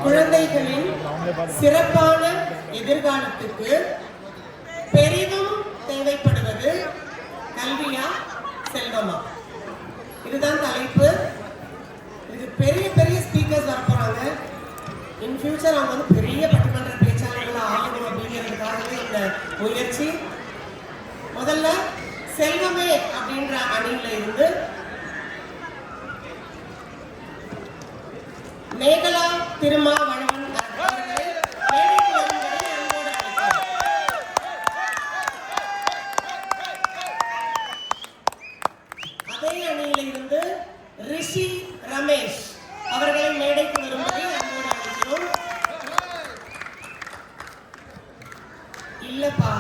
குழந்தைகளின் சிறப்பான எதிர்காலத்துக்கு பெரிதும் தேவைப்படுவது கல்வியா செல்வமா? இதுதான் தலைப்பு. இது பெரிய பெரிய ஸ்பீக்கர்ஸ் வரப்போறாங்க. இன் ஃபியூச்சர் அவங்க வந்து பெரிய பட்டிமன்ற பேச்சாளர்களாக ஆகணும் அப்படிங்கிறதுக்காகவே இந்த முயற்சி. முதல்ல செல்வமே அப்படின்ற அணியில இருந்து மேகலா திருமாவளவன் அதே அணியில இருந்து ரிஷி ரமேஷ் அவர்களை மேடைக்கு வரும்படி அன்போடு அழைக்கிறோம். இல்லப்பா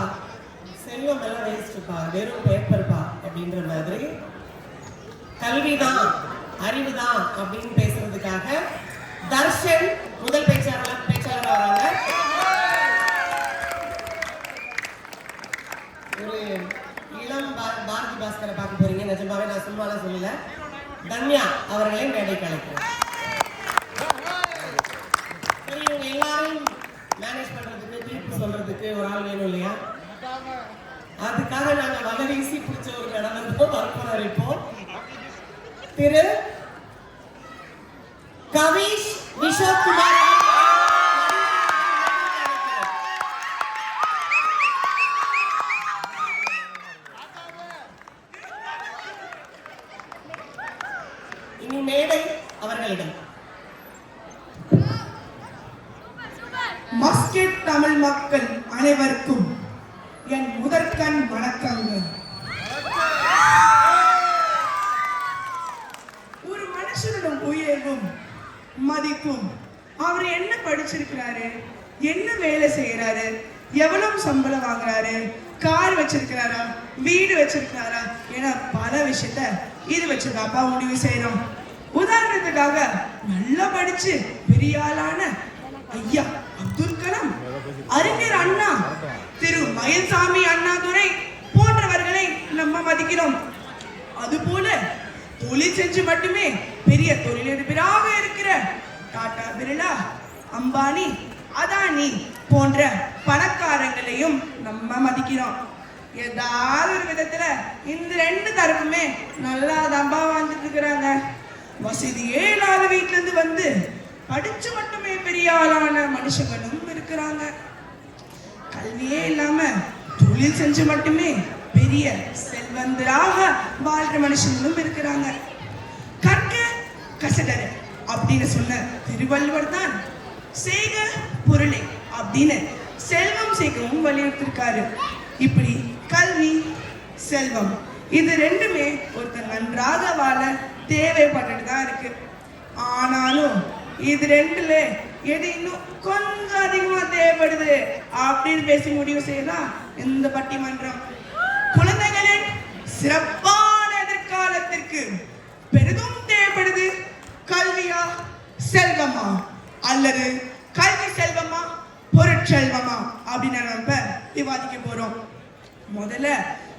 செல்வம் எல்லாம் வேஸ்ட்பா, வெறும் பேப்பர்பா அப்படின்ற மாதிரி கல்விதான் அறிவுதான் அப்படின்னு பேசுறதுக்காக தர்ஷன் முதல் பேச்சாளர் வராங்க. ஒரு இளம் பாரதி பாஸ்கரை பார்க்க போறீங்க. நிஜமாவே நான் சும்மாலாம் சொல்லல. தன்யா அவர்களை மேடைக்கு அழைக்கிறேன். சரி, இவங்க எல்லாரும் மேனேஜ் பண்றதுக்கு தீர்ப்பு சொல்றதுக்கு ஒரு ஆள் வேணும் இல்லையா? அதுக்காக நாங்க வலை வீசி பிடிச்ச ஒரு நடனம் வரப்போறாரு. இப்போ திரு கவிஷ் விஷோக்குமார் இனி மேடை அவர்களிடம். மஸ்கெட் தமிழ் மக்கள் அனைவருக்கும் என் முதற்கண் வணக்கங்கள். ஒரு மனுஷனோட உயர்வும் மதிப்பும் அவர் என்ன படிச்சிருக்கிறாரு, என்ன வேலை செய்யறாரு, எவ்வளவு சம்பளம் வாங்குறாரு, கார் வச்சிருக்கிறாரா, வீடு வச்சிருக்கிறாரா என பல விஷயத்த இது வச்சுதாப்பா முடிவு செய்யறோம். உதாரணத்துக்காக நல்லா படிச்சு பெரிய ஆளான ஐயா அப்துல் கலாம், அறிஞர் அண்ணா, திரு மயில்சாமி அண்ணாதுரை போன்றவர்களை நம்ம மதிக்கிறோம். அதுபோல தொழில் செஞ்சு மட்டுமே பெரிய தொழிலதிபராக இருக்கிற டாடா, பிர்லா, அம்பானி, அதானி போன்ற பணக்காரங்களையும் நம்ம மதிக்கிறோம். ஏதாவது ஒரு விதத்துல இந்த ரெண்டு தரப்புமே நல்லா தம்பா வாழ்ந்துட்டு இருக்கிறாங்க. வசதியே இல்லாத வீட்டுல இருந்து வந்து படிச்சு மட்டுமே பெரிய ஆளான மனுஷங்களும் இருக்கிறாங்க. கல்வியே இல்லாம தொழில் செஞ்சு மட்டுமே பெரிய செல்வந்தராக வாழ்ற மனுஷங்களும் இருக்கிறாங்க. கற்க கசடர அப்படின்னு சொன்ன திருவள்ளுவர் தான் செய்க பொருளை அப்படின்னு செல்வம் சேர்க்கவும் வலியுறுத்திருக்காரு. இப்படி கல்வி செல்வம் இது ரெண்டுமே ஒருத்தர் நன்றாக வாழ தேவைப்பட்டு தான் இருக்கு. ஆனாலும் இது ரெண்டுல எது இன்னும் கொஞ்சம் அதிகமா தேவைப்படுது அப்படின்னு பேசி முடிவு செய்யலாம் இந்த பட்டிமன்றம். குழந்தைகளின் சிறப்பான எதிர்காலத்திற்கு பெரிதும் தேவைப்படுது கல்வியா செல்வமா அல்லது கல்வி செல்வமா பொருட்செல்வமா அப்படின்னு நம்ம விவாதிக்க போறோம். முதல்ல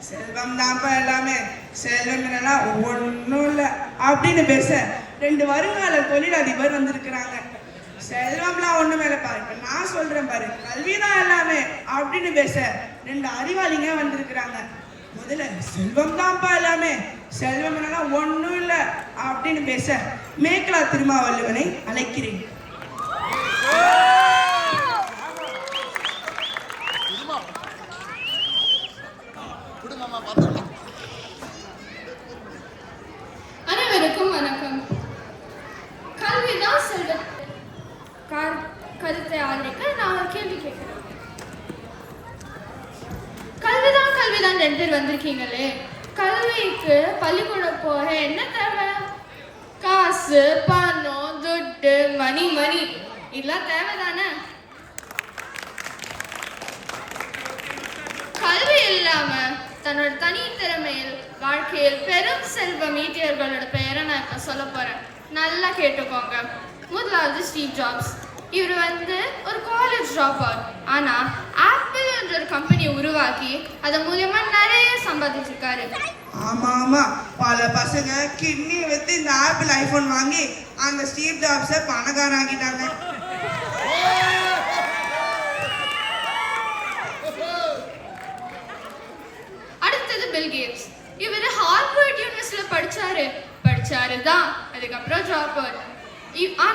செல்வம் தான்ப்பா எல்லாமே, செல்வம் என்னன்னா ஒன்றும் இல்லை அப்படின்னு பேச ரெண்டு வருங்கால தொழிலதிபர் வந்திருக்கிறாங்க. செல்வம்லாம் ஒண்ணுமே இல்லப்பா, இப்ப நான் சொல்றேன் பாரு, கல்விதான் எல்லாமே அப்படின்னு பேச ரெண்டு அறிவாளிங்க வந்திருக்கிறாங்க. முதல்ல செல்வம் தான்ப்பா எல்லாமே, செல்வம் என்னன்னா ஒன்றும் இல்லை அப்படின்னு பேச மேகலா திருமாவளவனை அழைக்கிறேன். அனைவருக்கும் வணக்கம். கல்விதான் செல்வம் கருத்தை ஆதரிக்க நான் ஒரு கேள்வி கேட்கிறேன். கல்விதான் ரெண்டு பேர் வந்திருக்கீங்களே, கல்விக்கு பள்ளிக்கூடம் போக என்ன தேவை? காசு, பணம், துட்டு, மணி இதெல்லாம் தேவைதானே? கல்வி இல்லாம தன்னோட தனித்திறமையில் வாழ்க்கையில் பெரும் செல்வம் ஈட்டியர்களோட பெயரை நான் இப்ப சொல்ல போறேன். நல்லா கேட்டுக்கோங்க. முதலாவது ஸ்டீவ் ஜாப்ஸ். இவர் ஒரு காலேஜ் ட்ராப் அவுட். ஆனா ஆப்பிள் என்ற ஒரு கம்பெனியை உருவாக்கி அதன் மூலமா நிறைய சம்பாதிச்சிருக்காரு. ஆமா ஆமா, பல பசங்க கிட்னி வித்து இந்த ஆப்பிள் ஐபோன் வாங்கி அந்த ஸ்டீவ் ஜாப்ஸை பணக்காரன் ஆக்கிட்டாங்க.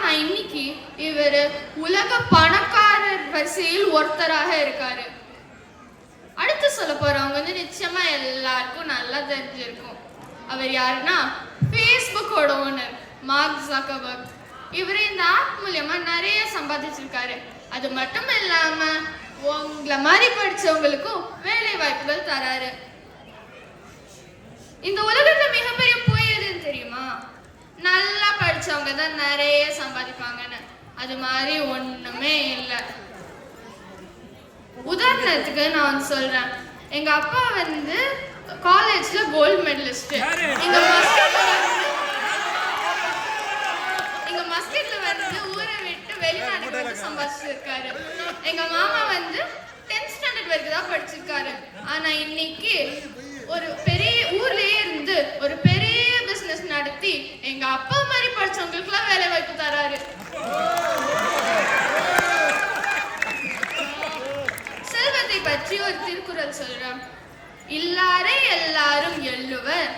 ஆனா இன்னைக்கு இவர் உலக பணக்காரர் வரிசையில் ஒருத்தராக இருக்காரு. அடுத்து சொல்ல போறவங்க வந்து நிச்சயமா எல்லாருக்கும் நல்லா தெரிஞ்சிருக்கும். அவர் யாருன்னா ஃபேஸ்புக்கோட ஓனர் மார்க் ஜக்கர்பர்க். இவர் இந்த ஆப் மூலியமா நிறைய சம்பாதிச்சிருக்காரு. அது மட்டும் இல்லாம உங்களை மாதிரி படிச்சவங்களுக்கும் வேலை வாய்ப்புகள் தராரு. இந்த உலகத்துல மிகப்பெரிய பொய் எதுன்னு தெரியுமா? நல்லா படிச்சவங்க தான் நிறைய சம்பாதிப்பாங்கன்னு. அது மாதிரி ஒண்ணுமே இல்லை. உதாரணத்துக்கு நான் சொல்றேன். எங்க அப்பா வந்து காலேஜ்ல கோல்டு மெடலிஸ்ட். எங்க மஸ்கட்ல வந்து ஊரை விட்டு வெளிநாட்டுக்கு வந்து சம்பாதிச்சிருக்காரு. எங்க மாமா வந்து 10th ஸ்டாண்டர்ட் வரைக்கும் தான் படிச்சிருக்காரு. ஆனா இன்னைக்கு ஒரு பெரிய ஊர்லயே இருந்து ஒரு பெரிய பிசினஸ் நடத்தி எங்க அப்பா மாதிரி படிச்சவங்களுக்கு எல்லாம் வேலை வாய்ப்பு தராரு. செல்வத்தை பற்றி ஒரு திருக்குறள் சொல்றேன். இல்லாரை எல்லாரும் எள்ளுவர்,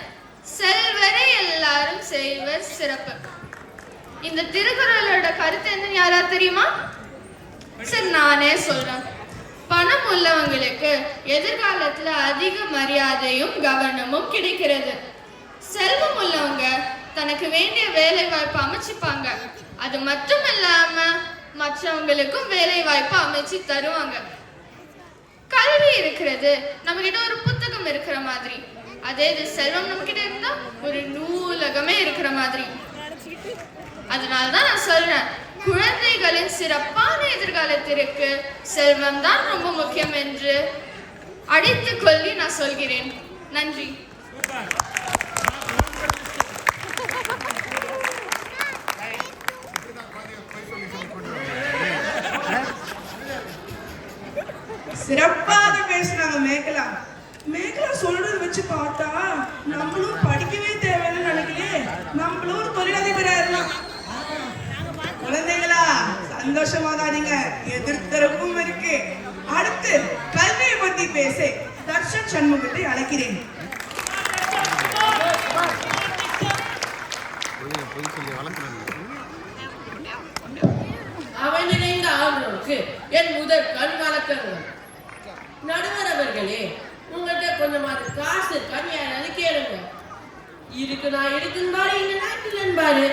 செல்வரை எல்லாரும் செய்வர் சிறப்பு. இந்த திருக்குறளோட கருத்து என்னன்னு யாராவது தெரியுமா? சரி, நானே சொல்றேன். பணம் உள்ளவங்களுக்கு எதிர்காலத்துல அதிக மரியாதையும் கவனமும் கிடைக்கிறது. செல்வம் உள்ளவங்க தனக்கு வேண்டிய வேலை வாய்ப்பு அமைச்சுப்பாங்க. அது மட்டும் இல்லாம மற்றவங்களுக்கும் வேலை வாய்ப்பு அமைச்சு தருவாங்க. கல்வி இருக்கிறது நம்ம கிட்ட ஒரு புத்தகம் இருக்கிற மாதிரி. அதே இது செல்வம் நம்ம கிட்ட இருந்தா ஒரு நூலகமே இருக்கிற மாதிரி. அதனாலதான் நான் சொல்றேன், குழந்தைகளின் சிறப்பான எதிர்காலத்திற்கு செல்வம் தான் ரொம்ப முக்கியம் என்று அடித்துக் கொள்ளி நான் சொல்கிறேன். நன்றி. சிறப்பாக பேசுறாங்க மேகலா. மேகலா சொல்றது வச்சு பார்த்தா நம்மளும் படிக்கவே தேவைன்னு நினைக்கலையே. நம்மளும் ஒரு தொழிலதிபரா இருக்கலாம். குழந்தைகளா சந்தோஷமாகாதீங்க, எதிர்த்தரப்பும் இருக்கு. அடுத்து கல்வியை பத்தி பேச தர்ஷன் சண்முகத்தை அழைக்கிறேன். அவன் நினைந்த ஆண்டோருக்கு என் முதல் கண் வழக்கங்கள். நடுவர் அவர்களே, உங்கள்கிட்ட கொஞ்சமாவது காசு இருக்கான்னு யாராவது கேளுங்க. இருக்கு, நான் இருக்குன்னு இல்லைன்னா இல்லைன்னு.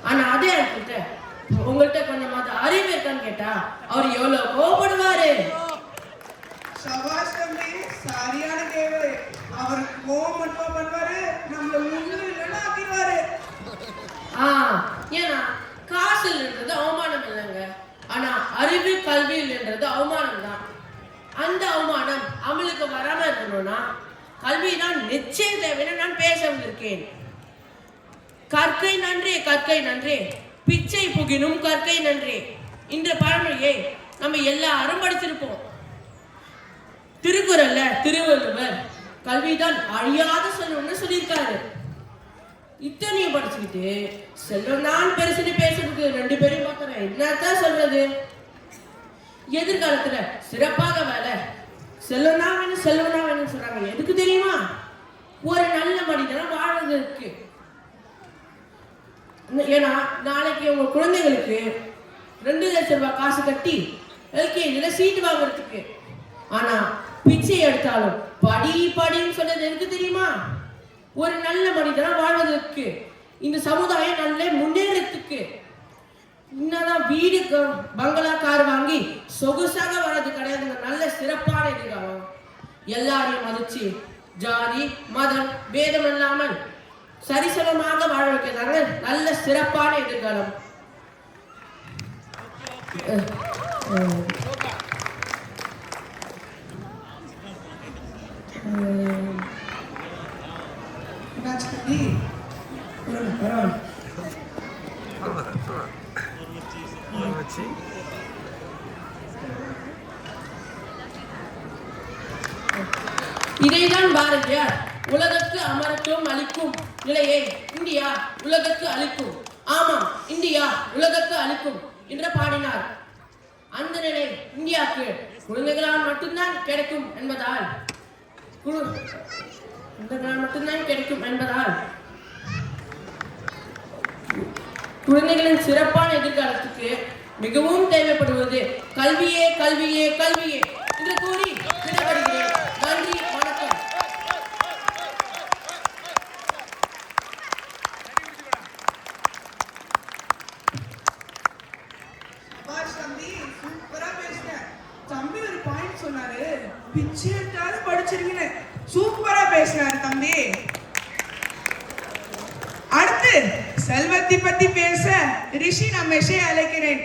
ஆனா அதே இடத்துல உங்கள்கிட்ட கொஞ்சமாவது அறிவு இருக்கான்னு கேட்டா அவர் எவ்வளவு கோபப்படுவாரு. சபாஷ் தம்பி, சரியான கேள்வி. அவர் கோபம் மட்டுமா பண்ணுவாரு, நம்மள முன்னு இல்லைன்னா ஆக்கிடுவாரு. ஏன்னா காசு இல்லைன்றது அவமானம் இல்லைங்க. ஆனா அறிவு கல்வி இல்லைன்றது அவமானம் தான். அந்த அவமானம் அவளுக்கு வராம இருக்கணும்னா கல்விதான் நிச்சயம் தேவைன்னு நான் பேச வந்திருக்கேன். கற்கை நன்றே, கற்கை நன்றே, பிச்சை புகினும் கற்கை நன்றே. இந்த பழமொழியை நம்ம எல்லாரும் படிச்சிருப்போம். திருக்குறள்ல திருவள்ளுவர் கல்விதான் அழியாத செல்வம்னு சொல்லியிருக்காரு. இத்தனையும் படிச்சுக்கிட்டு செல்வம் நான் பெருசுன்னு பேசுறதுக்கு 2 பேரையும் பார்க்கறேன். என்னத்தான் சொல்றது? எதிர்காலத்துல சிறப்பாக வேலை, செல்வனா வேணும், செல்வனா வேணும்னு சொல்றாங்க. எதுக்கு தெரியுமா? ஒரு நல்ல மனிதனா வாழ்றதுக்கு. ஏன்னா நாளைக்கு உங்க குழந்தைகளுக்கு 2 லட்சம் ரூபாய் காசு கட்டி எல்கேஜில சீட்டு வாங்குறதுக்கு. ஆனா பிச்சை எடுத்தாலும் படி படின்னு சொன்னது எதுக்கு தெரியுமா? ஒரு நல்ல மனிதனா வாழ்வதற்கு, இந்த சமுதாயம் நல்ல முன்னேறத்துக்கு. என்னதான் வீடு பங்களா கார் வாங்கி சொகுசாக வர்றது கிடையாதுங்க. நல்ல சிறப்பான எதிர்காலம். எல்லாரையும் மதிச்சு ஜாதி மதம் பேதம் இல்லாமல் சரிசமமாக வாழ வைக்கிறாங்க. நல்ல சிறப்பான எதிர்காலம். இதைதான் பாரதியார் உலகத்து அமரத்துவம் அளிக்கும் நிலையை இந்தியா உலகத்து அளிக்கும், ஆமாம் இந்தியா உலகத்து அளிக்கும் என்று பாடினார். அந்த நிலை இந்தியாவுக்கு குழந்தைகளால் மட்டும்தான் கிடைக்கும் என்பதால் குழந்தைகளின் சிறப்பான எதிர்காலத்துக்கு மிகவும் தேவைப்படுவது கல்வியே கல்வியே கல்வியே என்று கூறி விடைபெறுகிறேன். நன்றி, வணக்கம். சபாஷ் தம்பி, சூப்பரா பேசுன. தம்பி ஒரு பாயிண்ட் சொன்னாரு, பிச்சை எடுத்தாலும் படிச்சிருக்கீங்க. சூப்பரா பேசினாரு தம்பி. அடுத்து செல்வத்தை பத்தி பேச ரிஷி ரமேஷை அழைக்கிறேன்.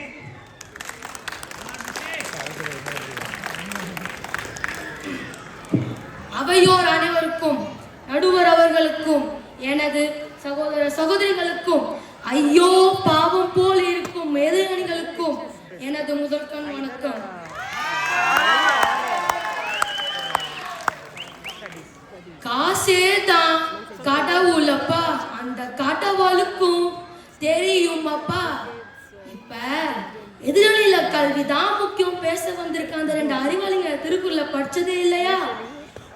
அவையோர் அனைவருக்கும், நடுவர் அவர்களுக்கும், எனது சகோதர சகோதரிகளுக்கும், ஐயோ பாவம் போல் இருக்கும் எதிரணிகளுக்கும் எனது முதற்கண் வணக்கம். காசே தான் கடவுள் அப்பா, அந்த கடவுளுக்கும் தெரியும் அப்பா. இப்ப எதிரொலியில கல்விதான் முக்கியம் பேச வந்திருக்க அந்த 2 அறிவாளிங்க திருக்குறளை படிச்சதே இல்லையா?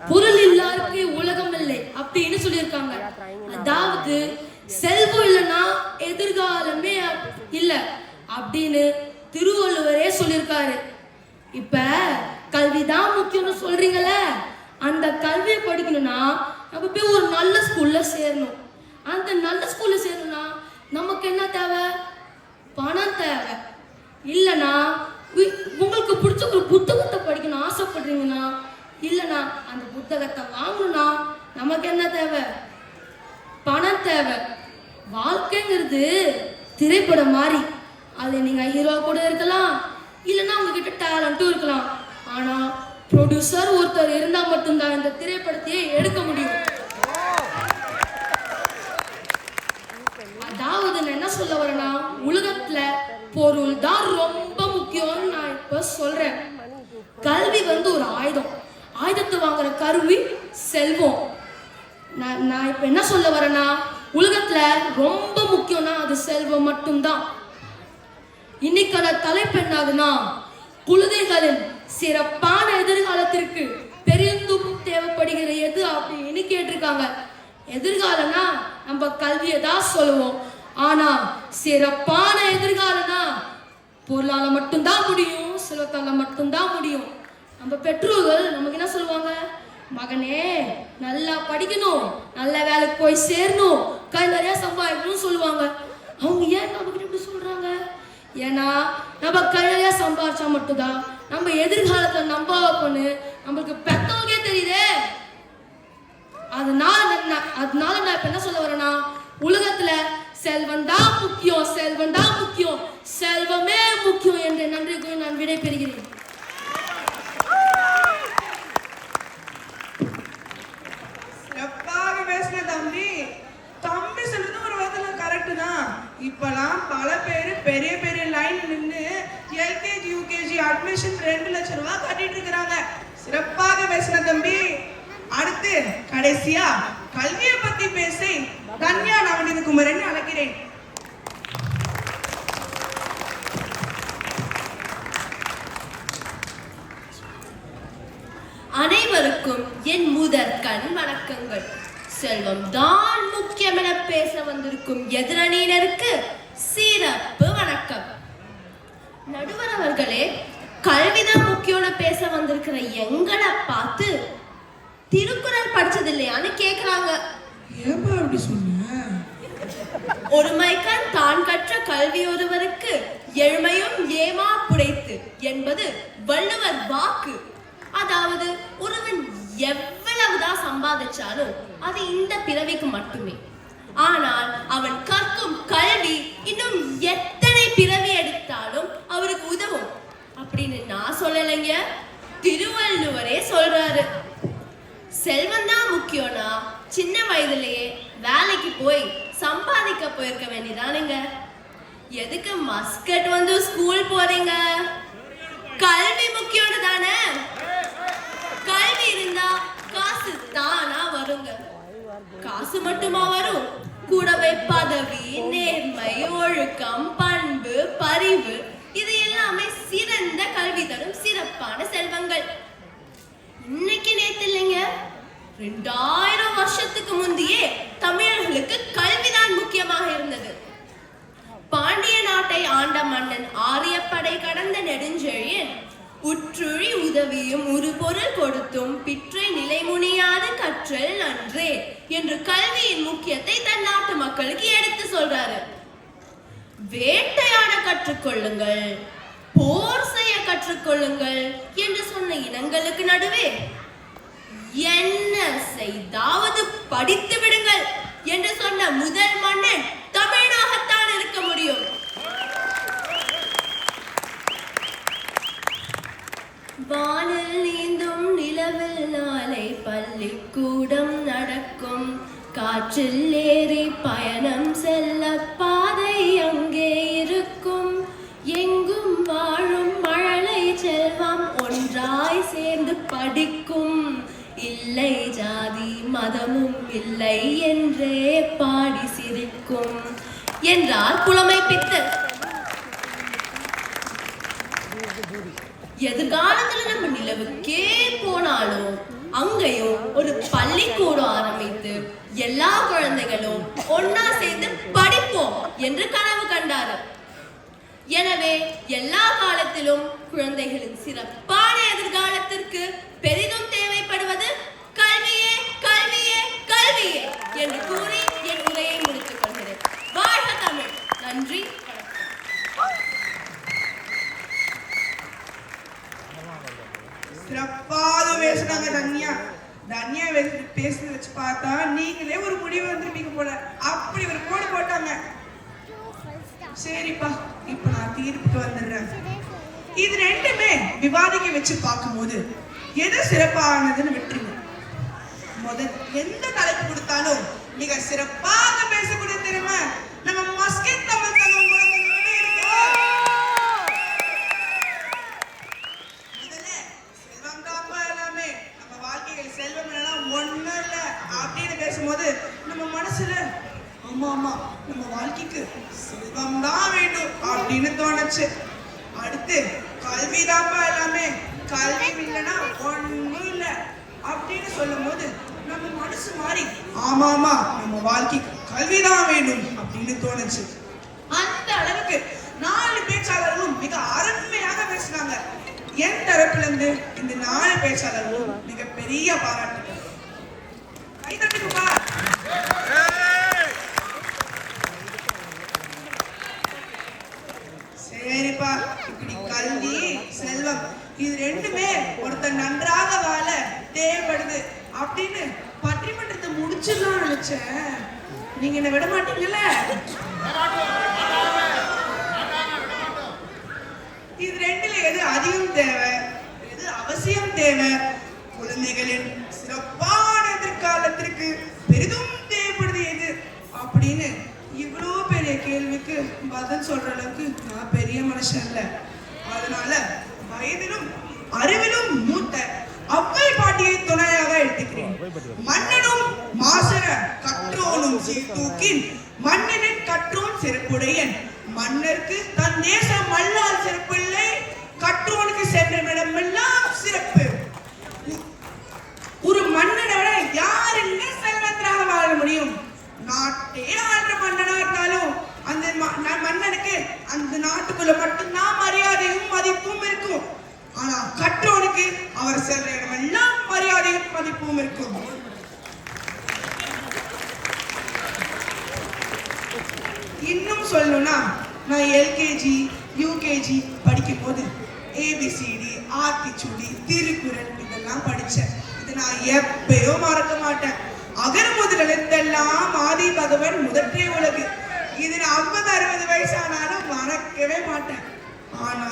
பொருள் இல்லாருக்கு உலகம் இல்லை அப்படின்னு சொல்லியிருக்காங்க. அதாவது செல்வம் இல்லைன்னா எதிர்காலமே இல்ல அப்படின்னு திருவள்ளுவரே சொல்லியிருக்காரு. இப்ப கல்விதான் முக்கியம்னு சொல்றீங்கல்ல, அந்த கல்வியை படிக்கணும்னா நம்ம போய் ஒரு நல்ல ஸ்கூல்ல சேரணும். அந்த நல்ல ஸ்கூல்ல சேரணும்னா நமக்கு என்ன தேவை? பணம் தேவை. இல்லைன்னா உங்களுக்கு பிடிச்ச ஒரு புத்தகத்தை படிக்கணும் ஆசைப்படுறீங்கன்னா, இல்லைன்னா அந்த புத்தகத்தை வாங்கணும்னா நமக்கு என்ன தேவை? பணம் தேவை. வாழ்க்கைங்கிறது திரைப்படம் மாதிரி. அது நீங்க ஹீரோ கூட இருக்கலாம், இல்லைன்னா உங்ககிட்ட டேலண்ட்டும் இருக்கலாம். ஆனா ப்ரொடியூசர் ஒருத்தர் இருந்தா மட்டும்தான் இந்த திரைப்படத்தையே எடுக்க முடியும். அதாவது நான் என்ன சொல்ல வரேன்னா, உலகத்துல பொருள் தான் ரொம்ப முக்கியம்னு நான் இப்ப சொல்றேன். கல்வி ஒரு ஆயுதம். ஆயுதத்தை வாங்குற கருவி செல்வம். நான் இப்ப என்ன சொல்ல வரேன்னா, உலகத்துல ரொம்ப முக்கியம்னா அது செல்வம் மட்டும்தான். இன்னைக்கான தலைப்பு என்னதுன்னா, குழந்தைகளின் சிறப்பான எதிர்காலத்திற்கு பெரிதும் தேவைப்படுகிற எது அப்படின்னு கேட்டிருக்காங்க. எதிர்காலம்னா நம்ம கல்வியை தான் சொல்லுவோம். ஆனா சிறப்பான எதிர்காலம்னா பொருளால மட்டும்தான் முடியும், செல்வத்தால மட்டும்தான் முடியும். நம்ம பெற்றோர்கள் நமக்கு என்ன சொல்லுவாங்க? மகனே நல்லா படிக்கணும், நல்ல வேலைக்கு போய் சேரணும், கை நிறைய சம்பாதிக்கணும்னு சொல்லுவாங்க. அவங்க ஏன் நம்ம கிட்ட இப்படி சொல்றாங்க? ஏன்னா நம்ம கை நிறைய சம்பாதிச்சா மட்டும்தான் நம்ம எதிர்காலத்தை நம்ப வைப்போன்னு நம்மளுக்கு பெத்தவங்க தெரியுதே. அதனால நான் இப்ப என்ன சொல்ல வரேன்னா, உலகத்துல செல்வம் தான் முக்கியம், செல்வம் தான் முக்கியம், செல்வமே முக்கியம் என்ற நன்றிக்கு நான் விடை பெறுகிறேன். சிறப்பாக பேசின தம்பி. தம்பி சொல்றது ஒரு விதத்துல கரெக்ட் தான். இப்பெல்லாம் பல பேர் பெரிய பெரிய லைன் நின்று எல்கேஜி யூகேஜி அட்மிஷன் 2 லட்சம் ரூபாய் கட்டிட்டு இருக்கிறாங்க. சிறப்பாக பேசின தம்பி. அடுத்து கடைசியா கல்வியை பத்தி பேசி கன்யா நவநீதகுமரன் அழைக்கிறேன். அனைவருக்கும் என் முதற்கண் வணக்கங்கள். செல்வம் தான் முக்கியம் என பேச வந்திருக்கும் எதிரணியினருக்கு சிறப்பு வணக்கம். நடுவர் அவர்களே, கல்விதான் முக்கியம்னு பேச வந்திருக்கிற எங்களை பார்த்து திருக்குறள் படிச்சது இல்லையான்னு கேக்குறாங்க. ஏப்பா அப்படி சொன்ன? ஒருமைக்கண் தான் கற்ற கல்வி ஒருவருக்கு எழுமையும் ஏமா புடைத்து என்பது வள்ளுவர் வாக்கு. அதாவது ஒருவன் எவ்வளவுதான் சம்பாதிச்சாலும் அது இந்த பிறவிக்கு மட்டுமே. ஆனால் அவன் கற்கும் கல்வி இன்னும் எத்தனை பிறவி எடுத்தாலும் அவருக்கு உதவும் அப்படின்னு நான் சொல்லலைங்க, திருவள்ளுவரே சொல்றாரு. செல்வம் தான் முக்கியம்னா சின்ன வயதிலேயே வேலைக்கு போய் சம்பாதிக்க போயிருக்க வேண்டியதானுங்க. எதுக்கு மஸ்கட் ஸ்கூல் போறீங்க? கல்வி முக்கியம் தானே. கல்வி இருந்தா காசு தானா வருங்க. காசு மட்டுமா வரும்? கூடவே பதவி, நேர்மை, ஒழுக்கம், பண்பு, பரிவு, இது எல்லாமே சிறந்த கல்வி தரும் சிறப்பான செல்வங்கள். இன்னைக்கு நேத்து இல்லைங்க, 2000 வருஷத்துக்கு முந்தையே தமிழர்களுக்கு கல்விதான் முக்கியமாக இருந்தது. நாட்டை ஆண்ட மன்னன் ஆரியப்படை கடந்த நெடுஞ்செழியன் உற்றுழி உதவியும் ஒரு பொருள் கொடுத்தும் பிற்றை நிலைமுனியாது கற்றல் நன்றே என்று கல்வியின் முக்கியத்தை தன் நாட்டு மக்களுக்கு எடுத்து சொல்றாரு. வேட்டையாட கற்றுக்கொள்ளுங்கள், போர் செய்ய கற்றுக்கொள்ளுங்கள் என்று சொன்ன இனங்களுக்கு நடுவே என்ன செய்தாவது படித்து விடுங்கள் என்று சொன்ன முதல் மன்னன் தமிழனாகத்தான் இருக்க முடியும். வானில் நீந்தும் நிலவில் நாளை பள்ளிக்கூடம் நடக்கும், காற்றில் ஏறி பயணம் செல்ல பாதை அங்கே இருக்கும், எங்கும் வாழும் மழலை செல்வம் ஒன்றாய் சேர்ந்து படிக்கும், இல்லை ஜாதி மதமும் இல்லை என்றே பாடி சிரிக்கும் என்றார் புலமை பித்தர். எதிர்காலத்துல நம்ம நிலவுக்கே போனாலும் அங்கேயும் ஒரு பள்ளிக்கூடம் ஆரம்பித்து எல்லா குழந்தைகளும் ஒன்னா சேர்ந்து படிப்போம் என்று கனவு கண்டாரு. எனவே எல்லா காலத்திலும் குழந்தைகளின் சிறப்பான எதிர்காலத்திற்கு பெரிதும் தேவைப்படுவது கல்வியே கல்வியே கல்வியே என்று கூறி என் உரையை முடித்துக் கொள்கிறேன். வாழ்க தமிழ். நன்றி. சிறப்பாக பேசுனாங்க தன்யா. தன்யா பேசுனத வச்சு பார்த்தா நீங்களே ஒரு முடிவு வந்துருப்பீங்க போல. அப்படி ஒரு கோடு போட்டாங்க. சரிப்பா, இப்ப நான் தீர்ப்புக்கு வந்துடுறேன். இது ரெண்டுமே விவாதிக்க வச்சு பார்க்கும்போது எது சிறப்பானதுன்னு விட்டுருங்க. முதல் எந்த தலைப்பு கொடுத்தாலும் மிக சிறப்பாக பேசக்கூடிய திறமை நம்ம மஸ்கெட் தமிழ் சங்கம் குழந்தைகளோட இருக்கு. முதல்ல செல்வம் தாப்பா எல்லாமே, நம்ம வாழ்க்கையில் செல்வம் இல்லைன்னா ஒண்ணும் இல்லை அப்படின்னு பேசும்போது நம்ம மனசுல ஆமா ஆமா நம்ம வாழ்க்கைக்கு செல்வம் தான் வேண்டும் அப்படின்னு தோணுச்சு. அடுத்து கல்விதாப்பா எல்லாமே, கல்வி இல்லைன்னா ஒண்ணும் இல்லை அப்படின்னு சொல்லும் போது நம்ம மனசு மாறி ஆமா ஆமா நம்ம வாழ்க்கைக்கு கல்விதான் வேண்டும் அப்படின்னு தோணுச்சு. அந்த அளவுக்கு 4 பேச்சாளர்களும் மிக அருமையாக பேசினாங்க. என் தரப்புல இருந்து இந்த 4 பேச்சாளர்களும் மிக பெரிய பாராட்டுகள். கைதட்டுக்குப்பா. சரிப்பா, இப்படி கல்வி செல்வம் இது ரெண்டுமே ஒருத்தர் நன்றாக வாழ தேவைப்படுது அப்படின்னு பட்டிமன்றத்தை முடிச்சிடலாம் நினைச்சேன். நீங்க என்ன விட மாட்டீங்கல்ல? இது ரெண்டுல எது அதிகம் தேவை, எது அவசியம் தேவை, குழந்தைகளின் சிறப்பான எதிர்காலத்திற்கு பெரிதும் தேவைப்படுது எது அப்படின்னு இவ்வளவு பெரிய கேள்விக்கு பதில் சொல்ற அளவுக்கு நான் பெரிய மனுஷன் இல்ல. அதனால வயதிலும் அறிவிலும் மூத்த அவ்வை பாட்டியை துணையாக எடுத்துக்கிறேன். மன்னனும் மாசர கற்றோனும் சீர்தூக்கின் மன்னனின் கற்றோன் சிறப்புடையன், மன்னருக்கு தன் தேசம் மல்லால் சிறப்பில்லை, கற்றோனுக்கு சென்ற இடமெல்லாம் சிறப்பு. ஒரு மன்னனை விட யார் என்ன செல்வந்தராக வாழ முடியும்? நாட்டே ஆள்ற மன்னனா இருந்தாலும் அந்த மன்னனுக்கு அந்த நாட்டுக்குள்ள மட்டும்தான் மரியாதையும் மதிப்பும் இருக்கும். ஆனா கற்றோனுக்கு அவர் செல்ற இடமெல்லாம் மரியாதையும் மதிப்பும் இருக்கும். இன்னும் சொல்லணும்னா நான் எல்கேஜி யூகேஜி படிக்கும் போது ஏபிசிடி ஆத்திச்சூடி திருக்குறள் இதெல்லாம் படிச்சேன். இது நான் எப்பயோ மறக்க மாட்டேன். அகர முதல் எழுத்தெல்லாம் ஆதி பகவன் முதற்றே உலகு. இது 50-60 வயசானாலும் மறக்கவே மாட்டேன். ஆனா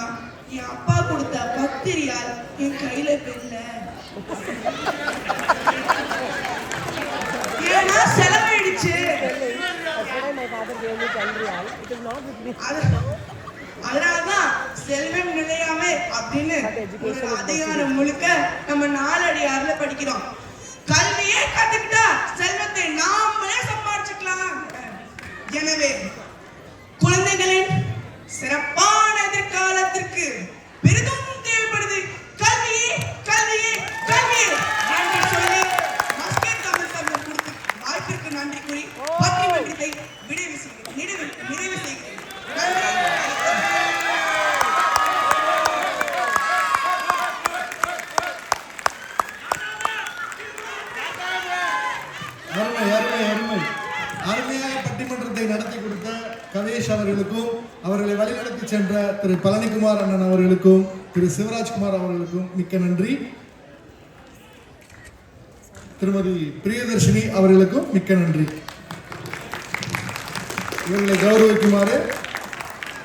என் அப்பா கொடுத்த பத்திரியால் என் கையில பெல்ல, ஏன்னா செலவாயிடுச்சு. அதனாலதான் செல்வம் நிலையாமே அப்படின்னு ஒரு அதிகாரம் முழுக்க நம்ம 4 அடியார்ல படிக்கிறோம். கல்வியே கத்துக்கிட்டா செல்வத்தை நாமளே சம்பாதிச்சுக்கலாம். எனவே குழந்தைகளின் சிறப்பான எதிர்காலத்திற்கு பெரிதும் தேவைப்படுது கல்வியே கல்வியே கல்வியே நன்றி சொல்லி மஸ்கெட் தமிழ் சங்கம் கொடுத்து வாய்ப்பிற்கு நன்றி கூறி பத்திரிமன்றத்தை நிறைவு செய்கிறேன். நன்றி. நரேஷ் அவர்களுக்கும், அவர்களை வழிநடத்தி சென்ற திரு பழனிக்குமார் அண்ணன் அவர்களுக்கும், திரு சிவராஜ்குமார் அவர்களுக்கும் மிக்க நன்றி. திருமதி பிரியதர்ஷினி அவர்களுக்கும் மிக்க நன்றி. இவர்களை கௌரவிக்குமாறு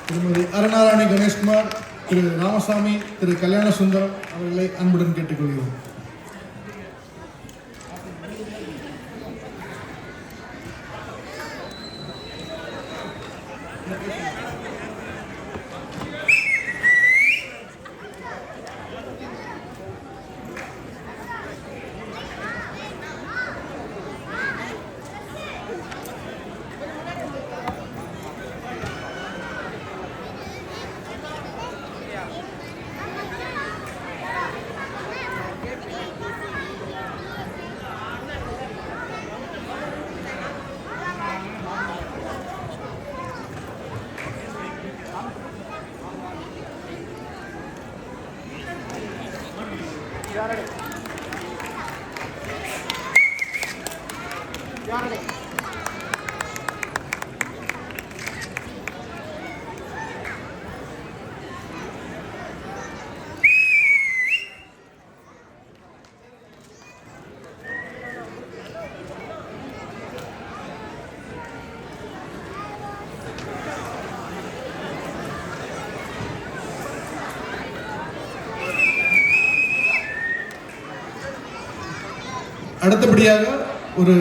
திருமதி அருணாராணி கணேஷ்குமார், திரு ராமசாமி, திரு கல்யாண சுந்தரம் அவர்களை அன்புடன் கேட்டுக்கொள்கிறோம். அடுத்தபடியாக